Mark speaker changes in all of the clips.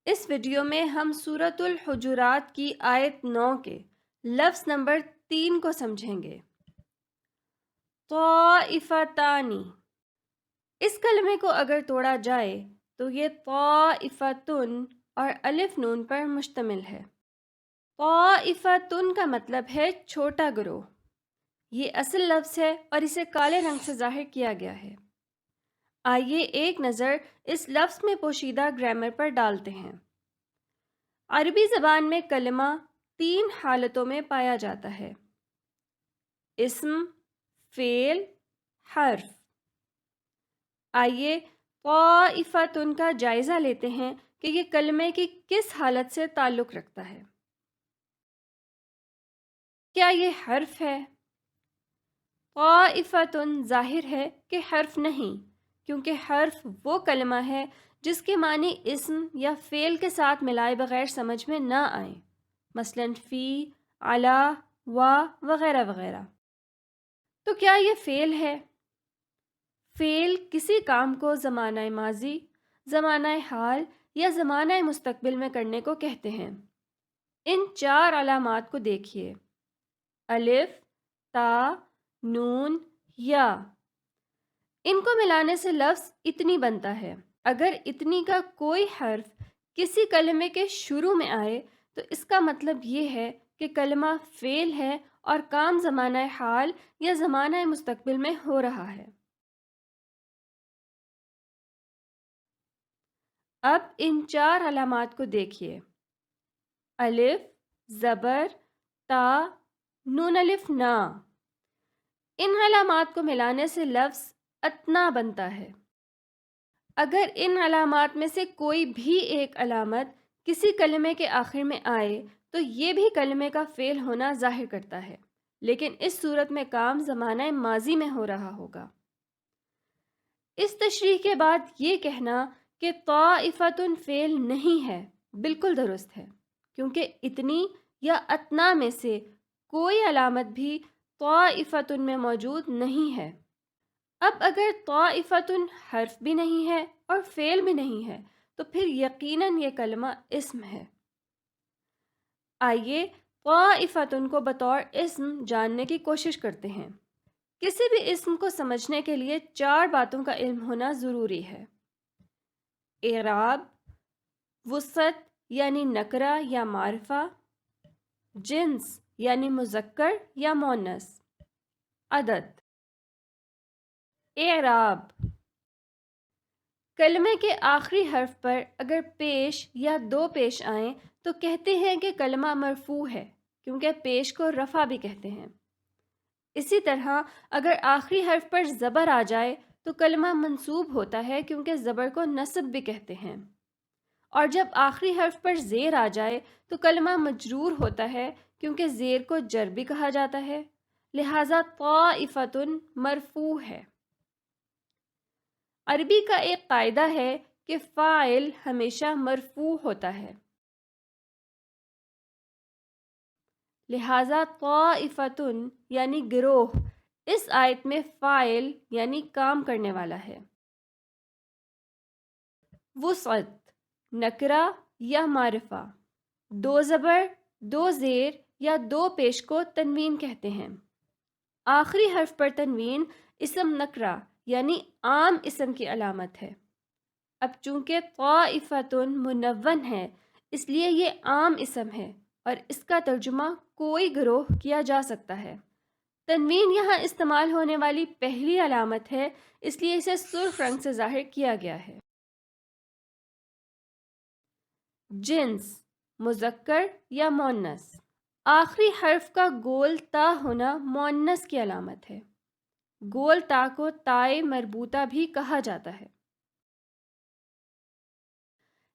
Speaker 1: اس video میں ہم سورۃ الحجرات کی آیت 9 کے لفظ نمبر 3 کو سمجھیں گے۔ طائفتانی، اس کلمے کو اگر توڑا جائے تو یہ طائفتن اور الف نون پر مشتمل ہے۔ طائفتن کا مطلب ہے چھوٹا گروہ۔ یہ اصل لفظ ہے اور اسے کالے رنگ سے ظاہر کیا گیا ہے۔ آئیے ایک نظر اس لفظ میں پوشیدہ گرامر پر ڈالتے ہیں۔ عربی زبان میں کلمہ 3 حالتوں میں پایا جاتا ہے: اسم، فعل، حرف۔ آئیے طائفتن کا جائزہ لیتے ہیں کہ یہ کلمے کی کس حالت سے تعلق رکھتا ہے۔ کیا یہ حرف ہے؟ طائفتن ظاہر ہے کہ حرف نہیں، کیونکہ حرف وہ کلمہ ہے جس کے معنی اسم یا فعل کے ساتھ ملائے بغیر سمجھ میں نہ آئیں، مثلا فی، علی، و وغیرہ وغیرہ۔ تو کیا یہ فعل ہے؟ فعل کسی کام کو زمانہ ماضی، زمانہ حال یا زمانہ مستقبل میں کرنے کو کہتے ہیں۔ ان 4 علامات کو دیکھیے: الف، تا، نون، یا۔ ان کو ملانے سے لفظ اتنی بنتا ہے۔ اگر اتنی کا کوئی حرف کسی کلمے کے شروع میں آئے تو اس کا مطلب یہ ہے کہ کلمہ فعل ہے اور کام زمانہ حال یا زمانہ مستقبل میں ہو رہا ہے۔ اب ان 4 علامات کو دیکھیے: الف، زبر، تا، نون الف نا۔ ان علامات کو ملانے سے لفظ اتنا بنتا ہے۔ اگر ان علامات میں سے کوئی بھی ایک علامت کسی کلمے کے آخر میں آئے تو یہ بھی کلمے کا فعل ہونا ظاہر کرتا ہے، لیکن اس صورت میں کام زمانہ ماضی میں ہو رہا ہوگا۔ اس تشریح کے بعد یہ کہنا کہ طائفتن فعل نہیں ہے بالکل درست ہے، کیونکہ اتنی یا اتنا میں سے کوئی علامت بھی طائفتن میں موجود نہیں ہے۔ اب اگر طائفتن حرف بھی نہیں ہے اور فعل بھی نہیں ہے تو پھر یقیناً یہ کلمہ اسم ہے۔ آئیے طائفتن کو بطور اسم جاننے کی کوشش کرتے ہیں۔ کسی بھی اسم کو سمجھنے کے لیے 4 باتوں کا علم ہونا ضروری ہے: اعراب، وسعت یعنی نکرہ یا معرفہ، جنس یعنی مذکر یا مؤنث، عدد۔ اعراب: کلمے کے آخری حرف پر اگر پیش یا 2 پیش آئیں تو کہتے ہیں کہ کلمہ مرفوع ہے، کیونکہ پیش کو رفع بھی کہتے ہیں۔ اسی طرح اگر آخری حرف پر زبر آ جائے تو کلمہ منصوب ہوتا ہے، کیونکہ زبر کو نصب بھی کہتے ہیں۔ اور جب آخری حرف پر زیر آ جائے تو کلمہ مجرور ہوتا ہے، کیونکہ زیر کو جر بھی کہا جاتا ہے، لہٰذا طائفتن مرفوع ہے۔ عربی کا ایک قاعدہ ہے کہ فاعل ہمیشہ مرفوع ہوتا ہے، لہٰذا طائفتن یعنی گروہ اس آیت میں فاعل یعنی کام کرنے والا ہے۔ وسعت، نکرہ یا معرفہ، 2 زبر، 2 زیر یا 2 پیش کو تنوین کہتے ہیں۔ آخری حرف پر تنوین اسم نکرہ یعنی عام اسم کی علامت ہے۔ اب چونکہ طائفتن منون ہے اس لیے یہ عام اسم ہے اور اس کا ترجمہ کوئی گروہ کیا جا سکتا ہے۔ تنوین یہاں استعمال ہونے والی پہلی علامت ہے، اس لیے اسے سرخ رنگ سے ظاہر کیا گیا ہے۔ جنس، مذکر یا مؤنث، آخری حرف کا گول تا ہونا مؤنث کی علامت ہے۔ گول تا کو تائے مربوطہ بھی کہا جاتا ہے،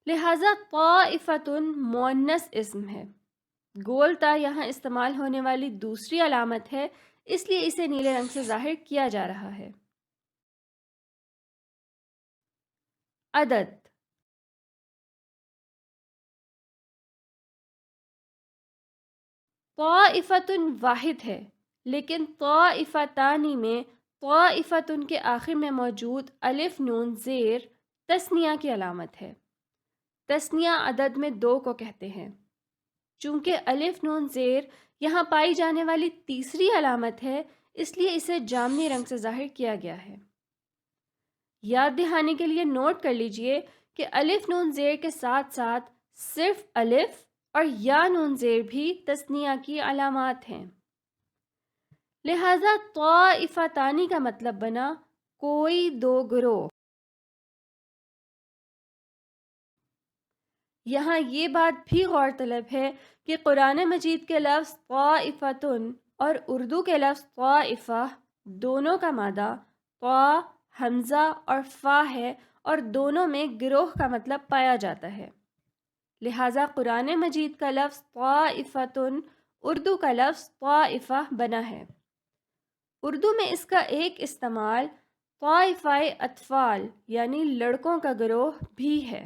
Speaker 1: لہٰذا طائفتن مؤنث اسم ہے۔ گول تا یہاں استعمال ہونے والی دوسری علامت ہے، اس لیے اسے نیلے رنگ سے ظاہر کیا جا رہا ہے۔ عدد، طائفتن واحد ہے، لیکن طائفتانی میں طائفتن کے آخر میں موجود الف نون زیر تثنیہ کی علامت ہے۔ تثنیہ عدد میں 2 کو کہتے ہیں۔ چونکہ الف نون زیر یہاں پائی جانے والی تیسری علامت ہے، اس لیے اسے جامنی رنگ سے ظاہر کیا گیا ہے۔ یاد دہانے کے لیے نوٹ کر لیجئے کہ الف نون زیر کے ساتھ ساتھ صرف الف اور یا نون زیر بھی تثنیہ کی علامات ہیں۔ لہذا طائفتانی کا مطلب بنا کوئی دو گروہ۔ یہاں یہ بات بھی غور طلب ہے کہ قرآن مجید کے لفظ طائفتن اور اردو کے لفظ طائفہ دونوں کا مادہ طا، حمزہ اور فا ہے اور دونوں میں گروہ کا مطلب پایا جاتا ہے۔ لہٰذا قرآن مجید کا لفظ طائفتن اردو کا لفظ طائفہ بنا ہے۔ اردو میں اس کا ایک استعمال طائفہ اطفال یعنی لڑکوں کا گروہ بھی ہے۔